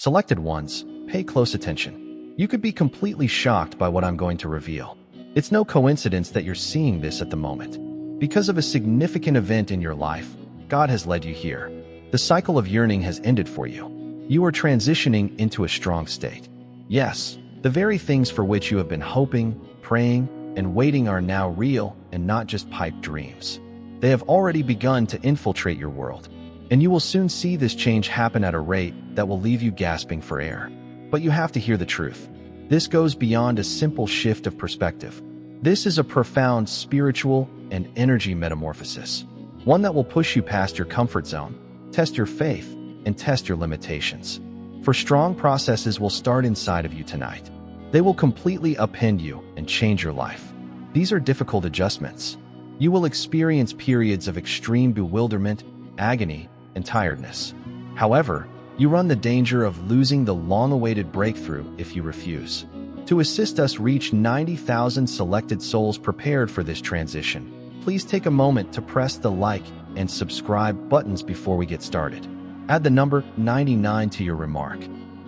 Selected ones, pay close attention. You could be completely shocked by what I'm going to reveal. It's no coincidence that you're seeing this at the moment. Because of a significant event in your life, God has led you here. The cycle of yearning has ended for you. You are transitioning into a strong state. Yes, the very things for which you have been hoping, praying, and waiting are now real and not just pipe dreams. They have already begun to infiltrate your world, and you will soon see this change happen at a rate that will leave you gasping for air. But you have to hear the truth. This goes beyond a simple shift of perspective. This is a profound spiritual and energy metamorphosis, one that will push you past your comfort zone, test your faith, and test your limitations. For strong processes will start inside of you tonight. They will completely upend you and change your life. These are difficult adjustments. You will experience periods of extreme bewilderment, agony, and tiredness. However, you run the danger of losing the long-awaited breakthrough if you refuse. To assist us reach 90,000 selected souls prepared for this transition, please take a moment to press the like and subscribe buttons before we get started. Add the number 99 to your remark.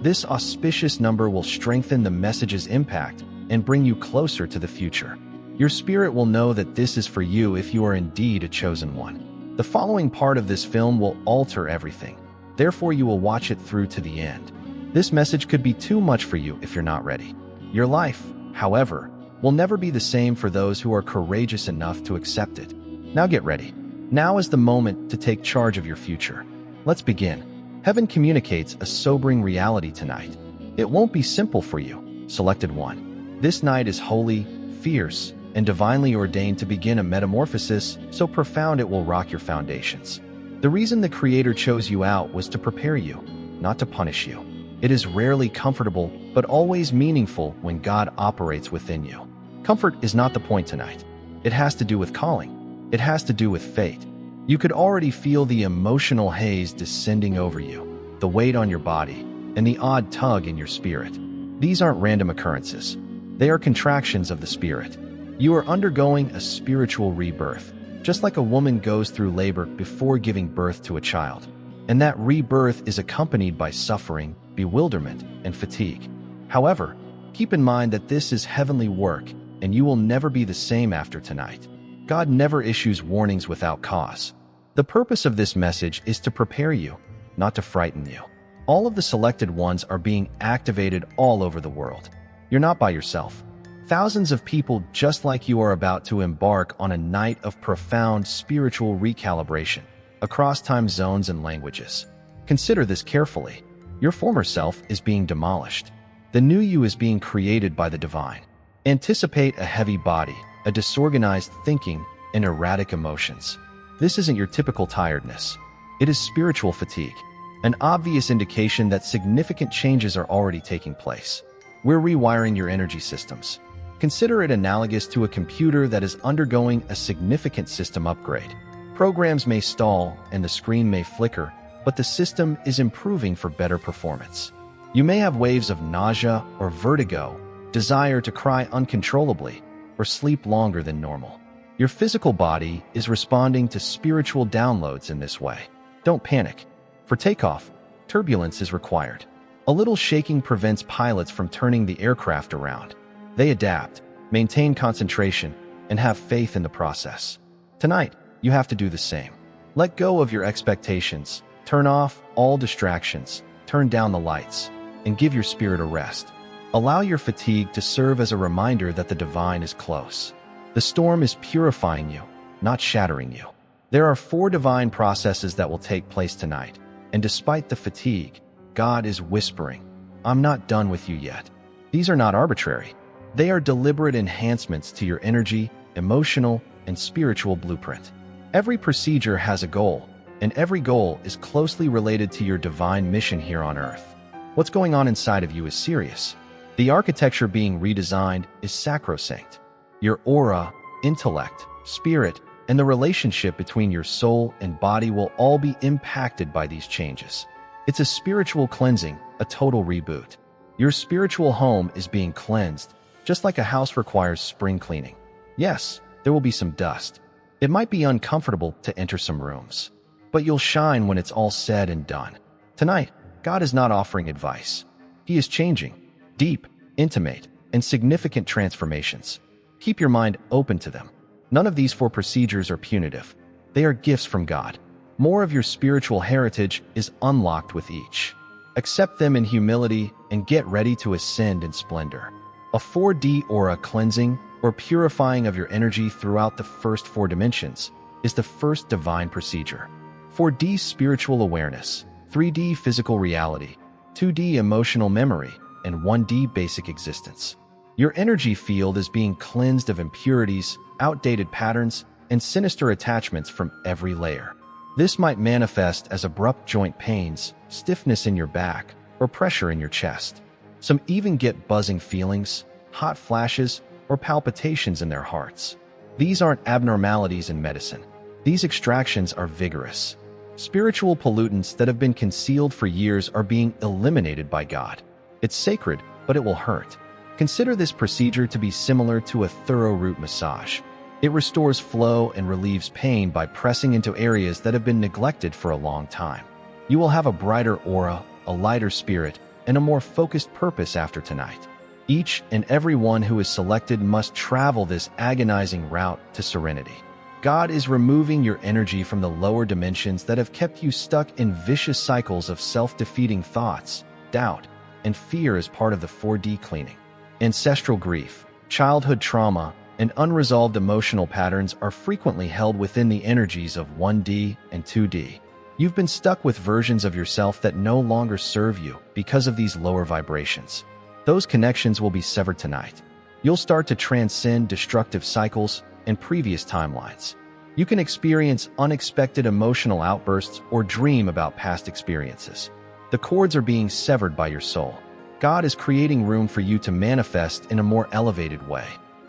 This auspicious number will strengthen the message's impact and bring you closer to the future. Your spirit will know that this is for you if you are indeed a chosen one. The following part of this film will alter everything. Therefore, you will watch it through to the end. This message could be too much for you if you're not ready. Your life, however, will never be the same for those who are courageous enough to accept it. Now get ready. Now is the moment to take charge of your future. Let's begin. Heaven communicates a sobering reality tonight. It won't be simple for you, selected one. This night is holy, fierce, and divinely ordained to begin a metamorphosis so profound it will rock your foundations. The reason the Creator chose you out was to prepare you, not to punish you. It is rarely comfortable, but always meaningful when God operates within you. Comfort is not the point tonight. It has to do with calling. It has to do with fate. You could already feel the emotional haze descending over you, the weight on your body, and the odd tug in your spirit. These aren't random occurrences. They are contractions of the spirit. You are undergoing a spiritual rebirth, just like a woman goes through labor before giving birth to a child. And that rebirth is accompanied by suffering, bewilderment, and fatigue. However, keep in mind that this is heavenly work, and you will never be the same after tonight. God never issues warnings without cause. The purpose of this message is to prepare you, not to frighten you. All of the selected ones are being activated all over the world. You're not by yourself. Thousands of people just like you are about to embark on a night of profound spiritual recalibration across time zones and languages. Consider this carefully. Your former self is being demolished. The new you is being created by the divine. Anticipate a heavy body, a disorganized thinking, and erratic emotions. This isn't your typical tiredness. It is spiritual fatigue, an obvious indication that significant changes are already taking place. We're rewiring your energy systems. Consider it analogous to a computer that is undergoing a significant system upgrade. Programs may stall and the screen may flicker, but the system is improving for better performance. You may have waves of nausea or vertigo, desire to cry uncontrollably, or sleep longer than normal. Your physical body is responding to spiritual downloads in this way. Don't panic. For takeoff, turbulence is required. A little shaking prevents pilots from turning the aircraft around. They adapt, maintain concentration, and have faith in the process. Tonight, you have to do the same. Let go of your expectations, turn off all distractions, turn down the lights, and give your spirit a rest. Allow your fatigue to serve as a reminder that the divine is close. The storm is purifying you, not shattering you. There are 4 divine processes that will take place tonight, and despite the fatigue, God is whispering, "I'm not done with you yet." These are not arbitrary. They are deliberate enhancements to your energy, emotional, and spiritual blueprint. Every procedure has a goal, and every goal is closely related to your divine mission here on Earth. What's going on inside of you is serious. The architecture being redesigned is sacrosanct. Your aura, intellect, spirit, and the relationship between your soul and body will all be impacted by these changes. It's a spiritual cleansing, a total reboot. Your spiritual home is being cleansed, just like a house requires spring cleaning. Yes, there will be some dust. It might be uncomfortable to enter some rooms, but you'll shine when it's all said and done. Tonight, God is not offering advice. He is changing deep, intimate, and significant transformations. Keep your mind open to them. None of these 4 procedures are punitive. They are gifts from God. More of your spiritual heritage is unlocked with each. Accept them in humility and get ready to ascend in splendor. A 4D aura cleansing or purifying of your energy throughout the first 4 dimensions is the first divine procedure. 4D spiritual awareness, 3D physical reality, 2D emotional memory, and 1D basic existence. Your energy field is being cleansed of impurities, outdated patterns, and sinister attachments from every layer. This might manifest as abrupt joint pains, stiffness in your back, or pressure in your chest. Some even get buzzing feelings, hot flashes, or palpitations in their hearts. These aren't abnormalities in medicine. These extractions are vigorous. Spiritual pollutants that have been concealed for years are being eliminated by God. It's sacred, but it will hurt. Consider this procedure to be similar to a thorough root massage. It restores flow and relieves pain by pressing into areas that have been neglected for a long time. You will have a brighter aura, a lighter spirit, and a more focused purpose after tonight. Each and every one who is selected must travel this agonizing route to serenity. God is removing your energy from the lower dimensions that have kept you stuck in vicious cycles of self-defeating thoughts, doubt, and fear as part of the 4D cleaning. Ancestral grief, childhood trauma, and unresolved emotional patterns are frequently held within the energies of 1D and 2D. You've been stuck with versions of yourself that no longer serve you because of these lower vibrations. Those connections will be severed tonight. You'll start to transcend destructive cycles and previous timelines. You can experience unexpected emotional outbursts or dream about past experiences. The cords are being severed by your soul. God is creating room for you to manifest in a more elevated way.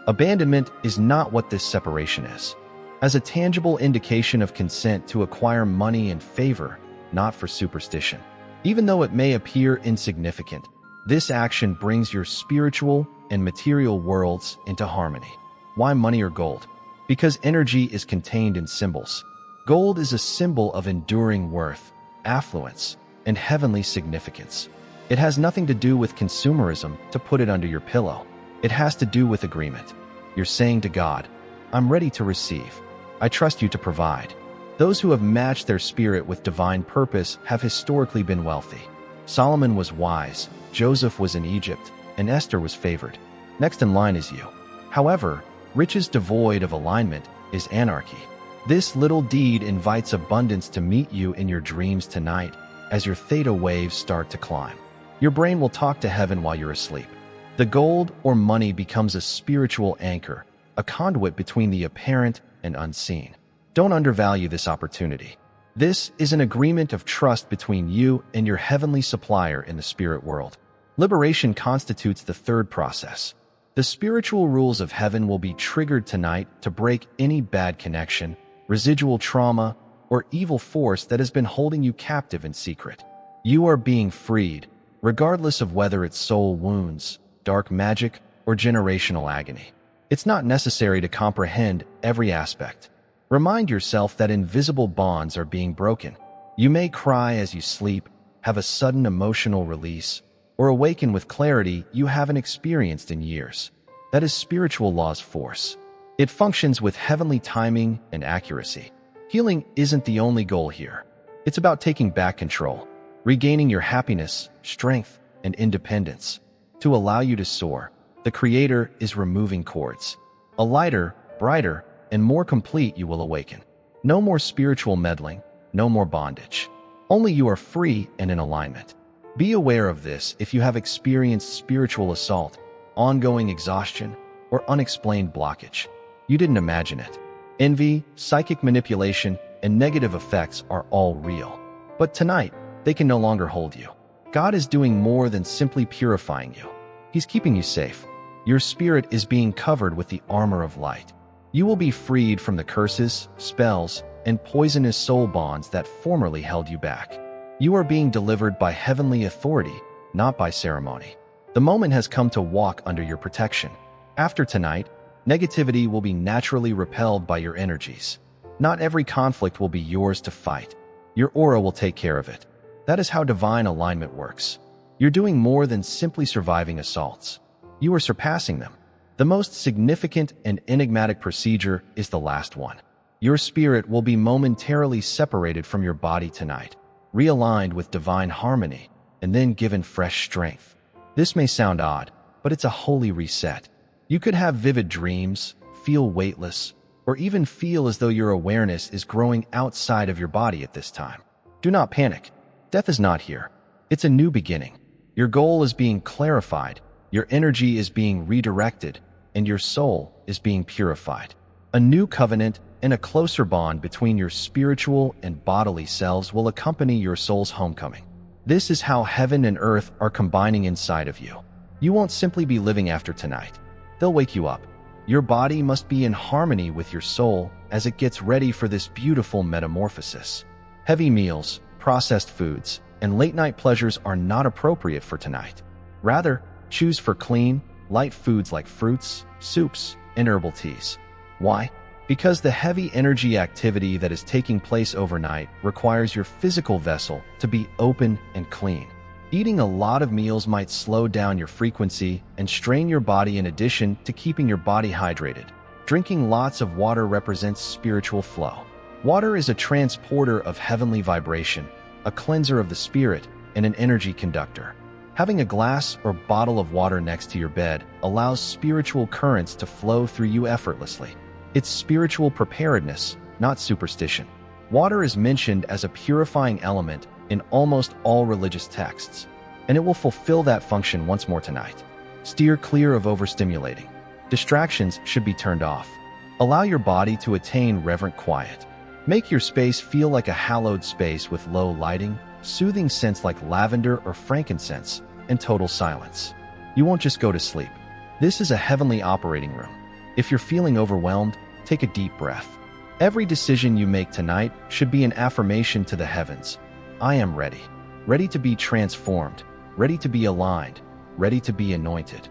Abandonment is not what this separation is. As a tangible indication of consent to acquire money and favor, not for superstition. Even though it may appear insignificant, this action brings your spiritual and material worlds into harmony. Why money or gold? Because energy is contained in symbols. Gold is a symbol of enduring worth, affluence, and heavenly significance. It has nothing to do with consumerism to put it under your pillow. It has to do with agreement. You're saying to God, I'm ready to receive. I trust you to provide. Those who have matched their spirit with divine purpose have historically been wealthy. Solomon was wise, Joseph was in Egypt, and Esther was favored. Next in line is you. However, riches devoid of alignment is anarchy. This little deed invites abundance to meet you in your dreams tonight as your theta waves start to climb. Your brain will talk to heaven while you're asleep. The gold or money becomes a spiritual anchor, a conduit between the apparent and unseen. Don't undervalue this opportunity. This is an agreement of trust between you and your heavenly supplier in the spirit world. Liberation constitutes the third process. The spiritual rules of heaven will be triggered tonight to break any bad connection, residual trauma, or evil force that has been holding you captive in secret. You are being freed, regardless of whether it's soul wounds, dark magic, or generational agony. It's not necessary to comprehend every aspect. Remind yourself that invisible bonds are being broken. You may cry as you sleep, have a sudden emotional release, or awaken with clarity you haven't experienced in years. That is spiritual law's force. It functions with heavenly timing and accuracy. Healing isn't the only goal here. It's about taking back control, regaining your happiness, strength, and independence. To allow you to soar, the Creator is removing cords. A lighter, brighter, and more complete you will awaken. No more spiritual meddling, no more bondage. Only you are free and in alignment. Be aware of this if you have experienced spiritual assault, ongoing exhaustion, or unexplained blockage. You didn't imagine it. Envy, psychic manipulation, and negative effects are all real. But tonight, they can no longer hold you. God is doing more than simply purifying you. He's keeping you safe. Your spirit is being covered with the armor of light. You will be freed from the curses, spells, and poisonous soul bonds that formerly held you back. You are being delivered by heavenly authority, not by ceremony. The moment has come to walk under your protection. After tonight, negativity will be naturally repelled by your energies. Not every conflict will be yours to fight. Your aura will take care of it. That is how divine alignment works. You're doing more than simply surviving assaults. You are surpassing them. The most significant and enigmatic procedure is the last one. Your spirit will be momentarily separated from your body tonight, realigned with divine harmony, and then given fresh strength. This may sound odd, but it's a holy reset. You could have vivid dreams, feel weightless, or even feel as though your awareness is growing outside of your body at this time. Do not panic. Death is not here. It's a new beginning. Your goal is being clarified, your energy is being redirected, and your soul is being purified. A new covenant and a closer bond between your spiritual and bodily selves will accompany your soul's homecoming. This is how heaven and earth are combining inside of you. You won't simply be living after tonight. They'll wake you up. Your body must be in harmony with your soul as it gets ready for this beautiful metamorphosis. Heavy meals, processed foods, and late-night pleasures are not appropriate for tonight. Rather, choose for clean, light foods like fruits, soups, and herbal teas. Why? Because the heavy energy activity that is taking place overnight requires your physical vessel to be open and clean. Eating a lot of meals might slow down your frequency and strain your body in addition to keeping your body hydrated. Drinking lots of water represents spiritual flow. Water is a transporter of heavenly vibration, a cleanser of the spirit, and an energy conductor. Having a glass or bottle of water next to your bed allows spiritual currents to flow through you effortlessly. It's spiritual preparedness, not superstition. Water is mentioned as a purifying element in almost all religious texts, and it will fulfill that function once more tonight. Steer clear of overstimulating. Distractions should be turned off. Allow your body to attain reverent quiet. Make your space feel like a hallowed space with low lighting, soothing scents like lavender or frankincense, and total silence. You won't just go to sleep. This is a heavenly operating room. If you're feeling overwhelmed, take a deep breath. Every decision you make tonight should be an affirmation to the heavens. I am ready. Ready to be transformed. Ready to be aligned. Ready to be anointed.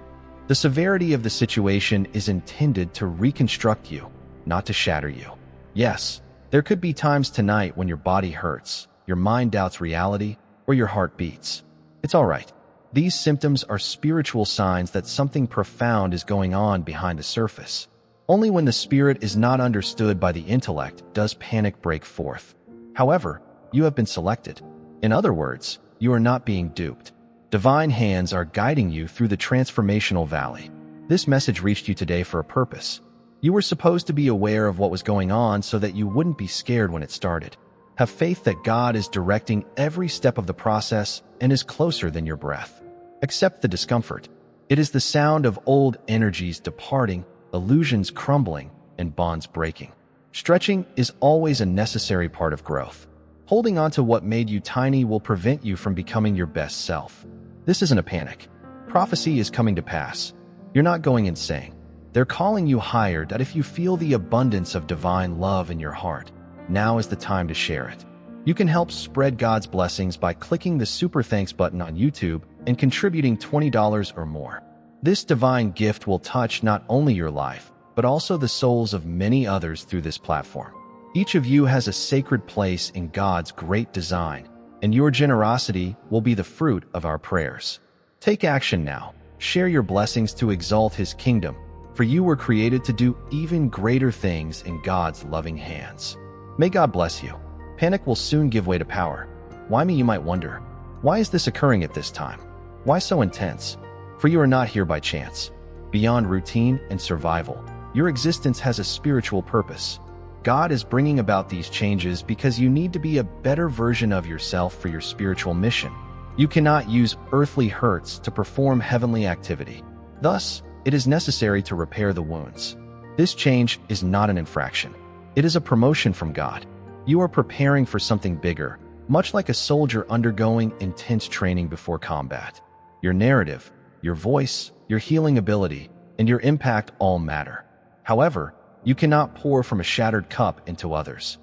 The severity of the situation is intended to reconstruct you, not to shatter you. Yes, there could be times tonight when your body hurts, your mind doubts reality, or your heart beats. It's all right. These symptoms are spiritual signs that something profound is going on behind the surface. Only when the spirit is not understood by the intellect does panic break forth. However, you have been selected. In other words, you are not being duped. Divine hands are guiding you through the transformational valley. This message reached you today for a purpose. You were supposed to be aware of what was going on so that you wouldn't be scared when it started. Have faith that God is directing every step of the process and is closer than your breath. Accept the discomfort. It is the sound of old energies departing, illusions crumbling, and bonds breaking. Stretching is always a necessary part of growth. Holding on to what made you tiny will prevent you from becoming your best self. This isn't a panic. Prophecy is coming to pass. You're not going insane. They're calling you higher that if you feel the abundance of divine love in your heart, now is the time to share it. You can help spread God's blessings by clicking the Super Thanks button on YouTube and contributing $20 or more. This divine gift will touch not only your life, but also the souls of many others through this platform. Each of you has a sacred place in God's great design, and your generosity will be the fruit of our prayers. Take action now. Share your blessings to exalt His kingdom, for you were created to do even greater things in God's loving hands. May God bless you. Panic will soon give way to power. Why me, you might wonder? Why is this occurring at this time? Why so intense? For you are not here by chance. Beyond routine and survival, your existence has a spiritual purpose. God is bringing about these changes because you need to be a better version of yourself for your spiritual mission. You cannot use earthly hurts to perform heavenly activity. Thus, it is necessary to repair the wounds. This change is not an infraction. It is a promotion from God. You are preparing for something bigger, much like a soldier undergoing intense training before combat. Your narrative, your voice, your healing ability, and your impact all matter. However, you cannot pour from a shattered cup into others.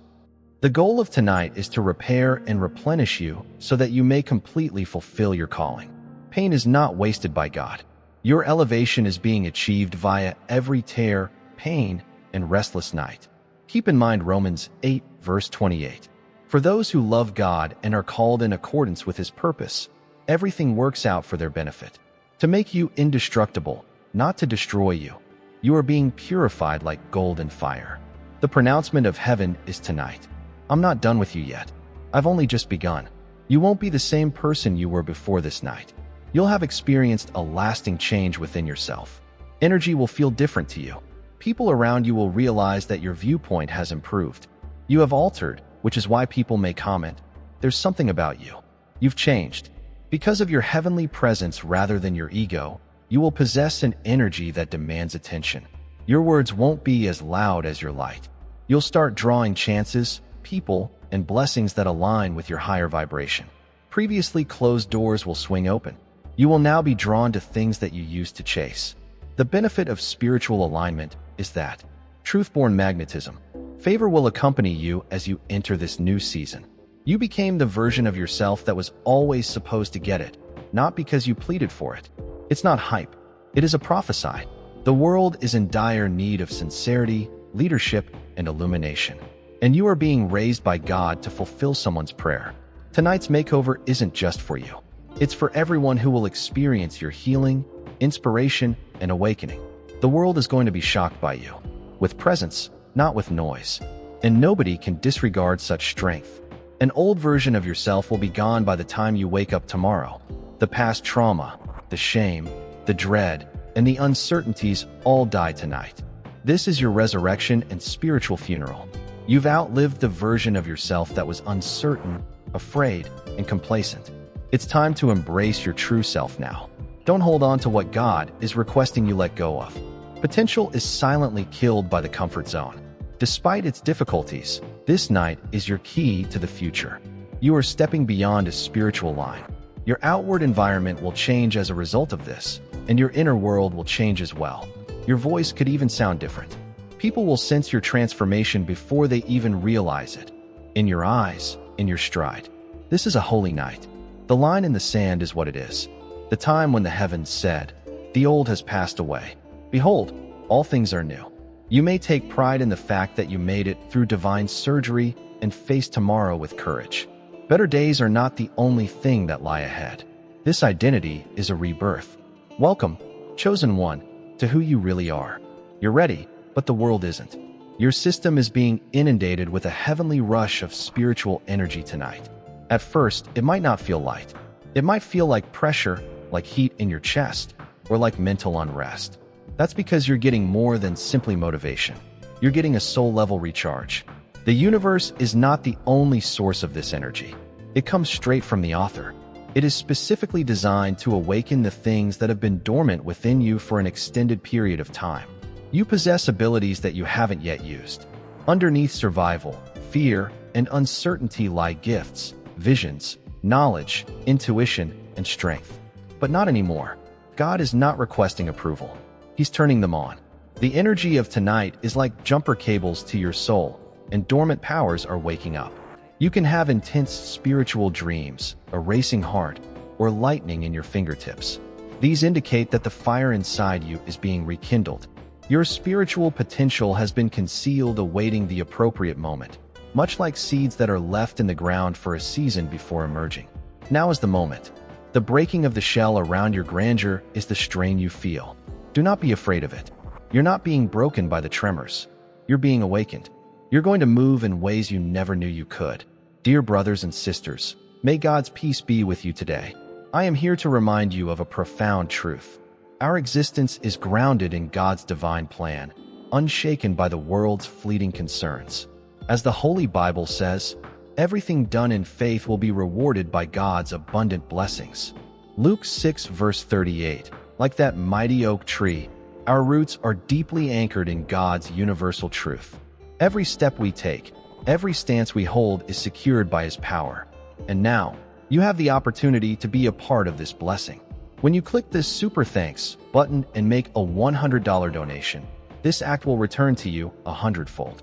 The goal of tonight is to repair and replenish you so that you may completely fulfill your calling. Pain is not wasted by God. Your elevation is being achieved via every tear, pain, and restless night. Keep in mind Romans 8, verse 28. For those who love God and are called in accordance with His purpose, everything works out for their benefit, to make you indestructible, not to destroy you. You are being purified like gold in fire. The pronouncement of heaven is tonight. I'm not done with you yet. I've only just begun. You won't be the same person you were before this night. You'll have experienced a lasting change within yourself. Energy will feel different to you. People around you will realize that your viewpoint has improved. You have altered, which is why people may comment, "There's something about you. You've changed." Because of your heavenly presence rather than your ego, you will possess an energy that demands attention. Your words won't be as loud as your light. You'll start drawing chances, people, and blessings that align with your higher vibration. Previously closed doors will swing open. You will now be drawn to things that you used to chase. The benefit of spiritual alignment is that truth-born magnetism. Favor will accompany you as you enter this new season. You became the version of yourself that was always supposed to get it, not because you pleaded for it. It's not hype. It is a prophecy. The world is in dire need of sincerity, leadership, and illumination. And you are being raised by God to fulfill someone's prayer. Tonight's makeover isn't just for you. It's for everyone who will experience your healing, inspiration, and awakening. The world is going to be shocked by you, with presence, not with noise. And nobody can disregard such strength. An old version of yourself will be gone by the time you wake up tomorrow. The past trauma, the shame, the dread, and the uncertainties all die tonight. This is your resurrection and spiritual funeral. You've outlived the version of yourself that was uncertain, afraid, and complacent. It's time to embrace your true self now. Don't hold on to what God is requesting you let go of. Potential is silently killed by the comfort zone. Despite its difficulties, this night is your key to the future. You are stepping beyond a spiritual line. Your outward environment will change as a result of this, and your inner world will change as well. Your voice could even sound different. People will sense your transformation before they even realize it. In your eyes, in your stride. This is a holy night. The line in the sand is what it is. The time when the heavens said, "The old has passed away. Behold, all things are new." You may take pride in the fact that you made it through divine surgery and face tomorrow with courage. Better days are not the only thing that lie ahead. This identity is a rebirth. Welcome, chosen one, to who you really are. You're ready, but the world isn't. Your system is being inundated with a heavenly rush of spiritual energy tonight. At first, it might not feel light. It might feel like pressure, like heat in your chest, or like mental unrest. That's because you're getting more than simply motivation. You're getting a soul-level recharge. The universe is not the only source of this energy. It comes straight from the author. It is specifically designed to awaken the things that have been dormant within you for an extended period of time. You possess abilities that you haven't yet used. Underneath survival, fear, and uncertainty lie gifts, visions, knowledge, intuition, and strength. But not anymore. God is not requesting approval. He's turning them on. The energy of tonight is like jumper cables to your soul, and dormant powers are waking up. You can have intense spiritual dreams, a racing heart, or lightning in your fingertips. These indicate that the fire inside you is being rekindled. Your spiritual potential has been concealed awaiting the appropriate moment, much like seeds that are left in the ground for a season before emerging. Now is the moment. The breaking of the shell around your grandeur is the strain you feel. Do not be afraid of it. You're not being broken by the tremors. You're being awakened. You're going to move in ways you never knew you could. Dear brothers and sisters, may God's peace be with you today. I am here to remind you of a profound truth. Our existence is grounded in God's divine plan, unshaken by the world's fleeting concerns. As the Holy Bible says, everything done in faith will be rewarded by God's abundant blessings. Luke 6 verse 38. Like that mighty oak tree, our roots are deeply anchored in God's universal truth. Every step we take, every stance we hold is secured by His power. And now, you have the opportunity to be a part of this blessing. When you click this Super Thanks button and make a $100 donation, this act will return to you 100-fold.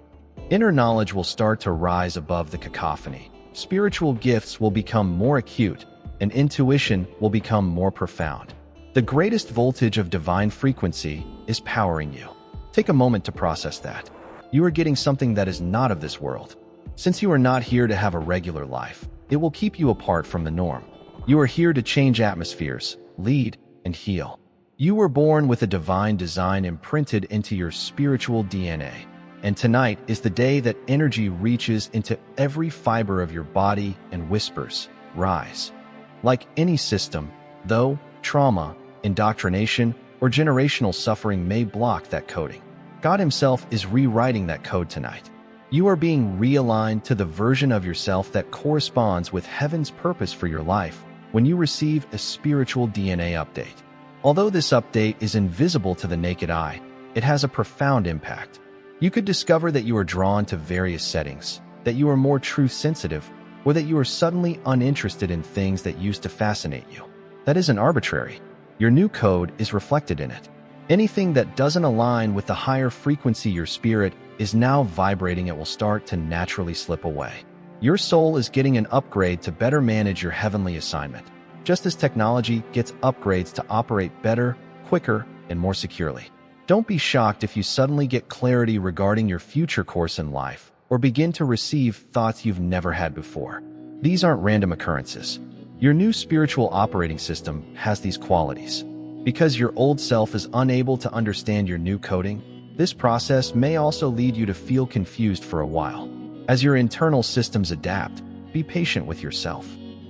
Inner knowledge will start to rise above the cacophony. Spiritual gifts will become more acute, and intuition will become more profound. The greatest voltage of divine frequency is powering you. Take a moment to process that. You are getting something that is not of this world. Since you are not here to have a regular life, it will keep you apart from the norm. You are here to change atmospheres, lead, and heal. You were born with a divine design imprinted into your spiritual DNA. And tonight is the day that energy reaches into every fiber of your body and whispers, "Rise." Like any system, though, trauma, indoctrination, or generational suffering may block that coding, God Himself is rewriting that code tonight. You are being realigned to the version of yourself that corresponds with heaven's purpose for your life when you receive a spiritual DNA update. Although this update is invisible to the naked eye, it has a profound impact. You could discover that you are drawn to various settings, that you are more truth-sensitive, or that you are suddenly uninterested in things that used to fascinate you. That isn't arbitrary. Your new code is reflected in it. Anything that doesn't align with the higher frequency your spirit is now vibrating, it will start to naturally slip away. Your soul is getting an upgrade to better manage your heavenly assignment, just as technology gets upgrades to operate better, quicker, and more securely. Don't be shocked if you suddenly get clarity regarding your future course in life, or begin to receive thoughts you've never had before. These aren't random occurrences. Your new spiritual operating system has these qualities. Because your old self is unable to understand your new coding, this process may also lead you to feel confused for a while. As your internal systems adapt, be patient with yourself.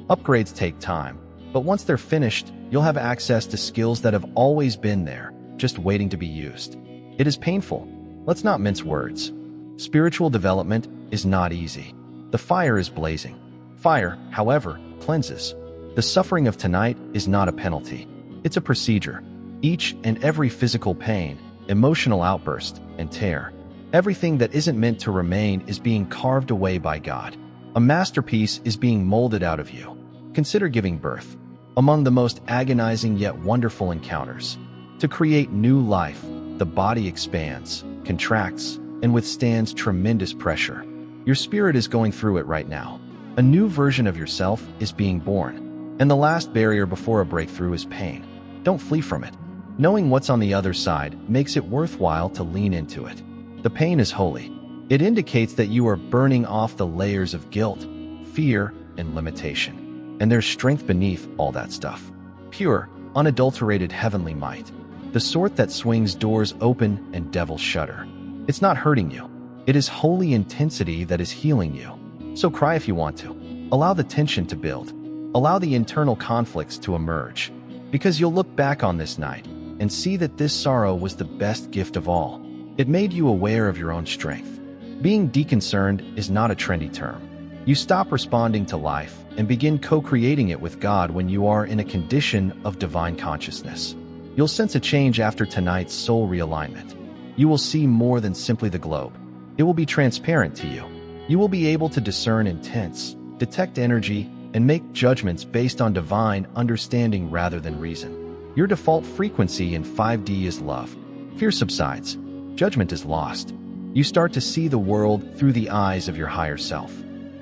Upgrades take time, but once they're finished, you'll have access to skills that have always been there, just waiting to be used. It is painful. Let's not mince words. Spiritual development is not easy. The fire is blazing. Fire, however, cleanses. The suffering of tonight is not a penalty. It's a procedure. Each and every physical pain, emotional outburst, and tear, everything that isn't meant to remain is being carved away by God. A masterpiece is being molded out of you. Consider giving birth. Among the most agonizing yet wonderful encounters. To create new life, the body expands, contracts, and withstands tremendous pressure. Your spirit is going through it right now. A new version of yourself is being born. And the last barrier before a breakthrough is pain. Don't flee from it. Knowing what's on the other side makes it worthwhile to lean into it. The pain is holy. It indicates that you are burning off the layers of guilt, fear, and limitation. And there's strength beneath all that stuff. Pure, unadulterated heavenly might. The sort that swings doors open and devils shudder. It's not hurting you. It is holy intensity that is healing you. So cry if you want to. Allow the tension to build. Allow the internal conflicts to emerge. Because you'll look back on this night and see that this sorrow was the best gift of all. It made you aware of your own strength. Being deconcerned is not a trendy term. You stop responding to life and begin co-creating it with God when you are in a condition of divine consciousness. You'll sense a change after tonight's soul realignment. You will see more than simply the globe. It will be transparent to you. You will be able to discern intents, detect energy, and make judgments based on divine understanding rather than reason. Your default frequency in 5D is love. Fear subsides. Judgment is lost. You start to see the world through the eyes of your higher self.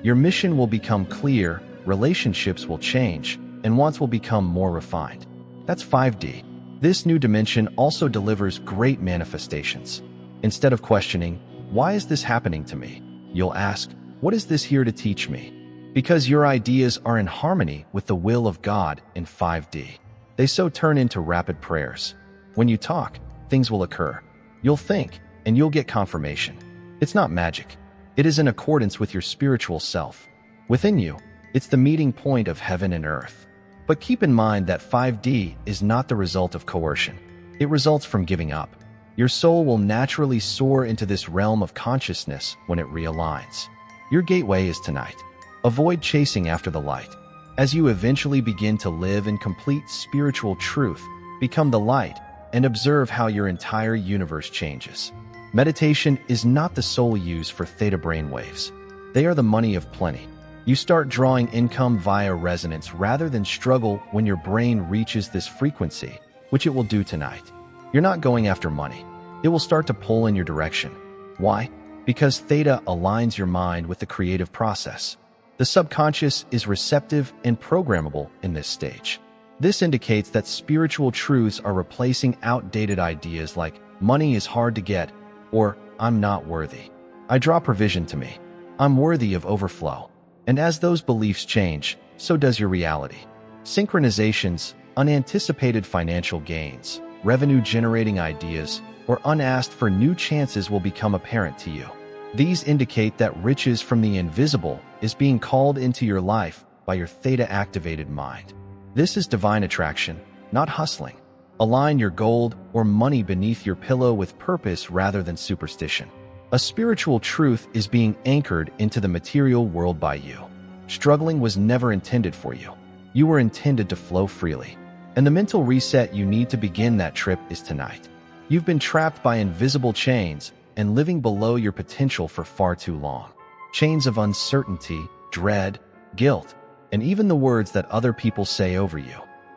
Your mission will become clear, relationships will change, and wants will become more refined. That's 5D. This new dimension also delivers great manifestations. Instead of questioning, "Why is this happening to me?" you'll ask, "What is this here to teach me?" Because your ideas are in harmony with the will of God in 5D. They so turn into rapid prayers. When you talk, things will occur. You'll think, and you'll get confirmation. It's not magic. It is in accordance with your spiritual self. Within you, it's the meeting point of heaven and earth. But keep in mind that 5D is not the result of coercion. It results from giving up. Your soul will naturally soar into this realm of consciousness when it realigns. Your gateway is tonight. Avoid chasing after the light. As you eventually begin to live in complete spiritual truth, become the light, and observe how your entire universe changes. Meditation is not the sole use for theta brainwaves. They are the money of plenty. You start drawing income via resonance rather than struggle when your brain reaches this frequency, which it will do tonight. You're not going after money. It will start to pull in your direction. Why? Because theta aligns your mind with the creative process. The subconscious is receptive and programmable in this stage. This indicates that spiritual truths are replacing outdated ideas like "money is hard to get" or "I'm not worthy." I draw provision to me. I'm worthy of overflow. And as those beliefs change, so does your reality. Synchronizations, unanticipated financial gains, revenue-generating ideas, or unasked for new chances will become apparent to you. These indicate that riches from the invisible is being called into your life by your theta-activated mind. This is divine attraction, not hustling. Align your gold or money beneath your pillow with purpose rather than superstition. A spiritual truth is being anchored into the material world by you. Struggling was never intended for you. You were intended to flow freely. And the mental reset you need to begin that trip is tonight. You've been trapped by invisible chains and living below your potential for far too long. Chains of uncertainty, dread, guilt, and even the words that other people say over you.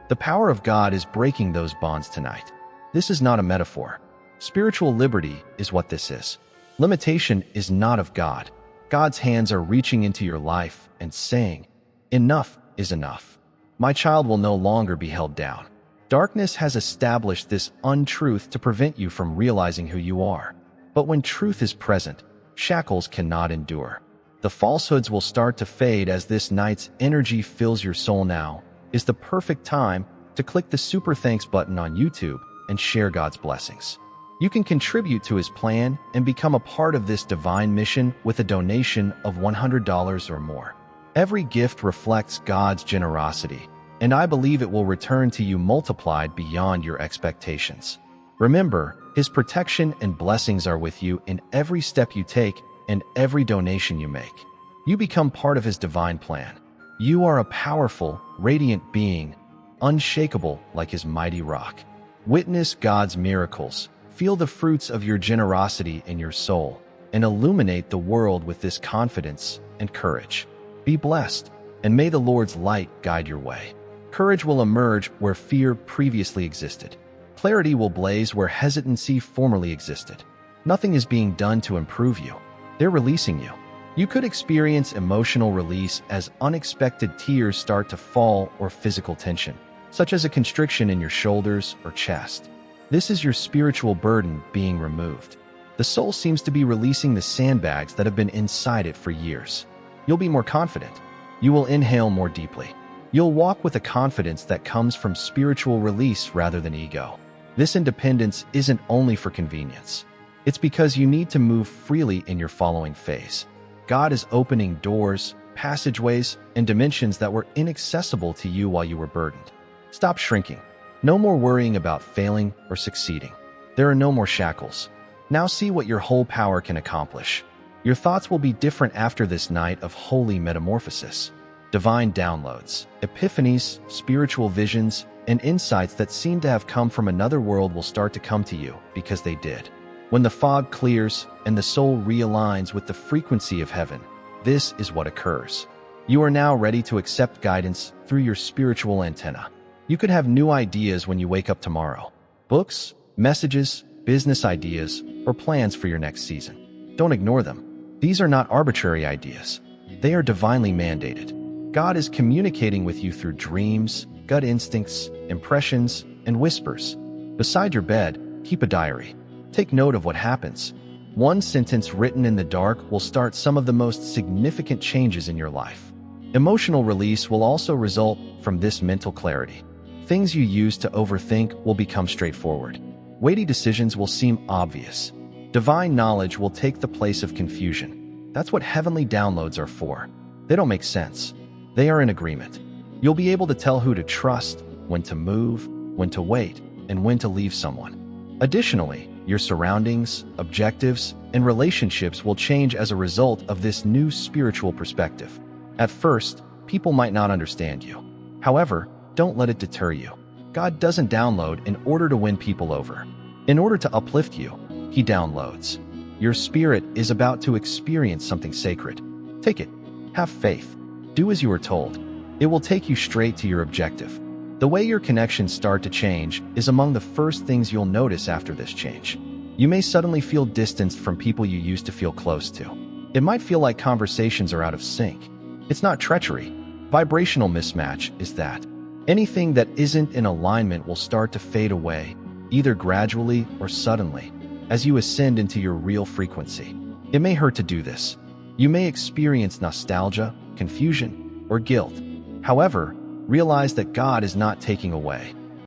The power of God is breaking those bonds tonight. This is not a metaphor. Spiritual liberty is what this is. Limitation is not of God. God's hands are reaching into your life and saying, "Enough is enough. My child will no longer be held down." Darkness has established this untruth to prevent you from realizing who you are. But when truth is present, shackles cannot endure. The falsehoods will start to fade as this night's energy fills your soul. Now is the perfect time to click the super thanks button on YouTube and share God's blessings. You can contribute to his plan and become a part of this divine mission with a donation of $100 or more. Every gift reflects God's generosity, and I believe it will return to you multiplied beyond your expectations. Remember, his protection and blessings are with you in every step you take and every donation you make. You become part of his divine plan. You are a powerful, radiant being, unshakable like his mighty rock. Witness God's miracles. Feel the fruits of your generosity in your soul and illuminate the world with this confidence and courage. Be blessed, and may the Lord's light guide your way. Courage will emerge where fear previously existed. Clarity will blaze where hesitancy formerly existed. Nothing is being done to improve you. They're releasing you. You could experience emotional release as unexpected tears start to fall or physical tension, such as a constriction in your shoulders or chest. This is your spiritual burden being removed. The soul seems to be releasing the sandbags that have been inside it for years. You'll be more confident. You will inhale more deeply. You'll walk with a confidence that comes from spiritual release rather than ego. This independence isn't only for convenience. It's because you need to move freely in your following phase. God is opening doors, passageways, and dimensions that were inaccessible to you while you were burdened. Stop shrinking. No more worrying about failing or succeeding. There are no more shackles. Now see what your whole power can accomplish. Your thoughts will be different after this night of holy metamorphosis. Divine downloads, epiphanies, spiritual visions, and insights that seem to have come from another world will start to come to you because they did. When the fog clears and the soul realigns with the frequency of heaven, this is what occurs. You are now ready to accept guidance through your spiritual antenna. You could have new ideas when you wake up tomorrow. Books, messages, business ideas, or plans for your next season. Don't ignore them. These are not arbitrary ideas. They are divinely mandated. God is communicating with you through dreams, gut instincts, impressions, and whispers. Beside your bed, keep a diary. Take note of what happens. One sentence written in the dark will start some of the most significant changes in your life. Emotional release will also result from this mental clarity. Things you used to overthink will become straightforward. Weighty decisions will seem obvious. Divine knowledge will take the place of confusion. That's what heavenly downloads are for. They don't make sense. They are in agreement. You'll be able to tell who to trust, when to move, when to wait, and when to leave someone. Additionally, your surroundings, objectives, and relationships will change as a result of this new spiritual perspective. At first, people might not understand you. However, don't let it deter you. God doesn't download in order to win people over. In order to uplift you, he downloads. Your spirit is about to experience something sacred. Take it. Have faith. Do as you are told. It will take you straight to your objective. The way your connections start to change is among the first things you'll notice after this change. You may suddenly feel distanced from people you used to feel close to. It might feel like conversations are out of sync. It's not treachery. Vibrational mismatch is that. Anything that isn't in alignment will start to fade away, either gradually or suddenly, as you ascend into your real frequency. It may hurt to do this. You may experience nostalgia, confusion, or guilt. However, realize that God is not taking away.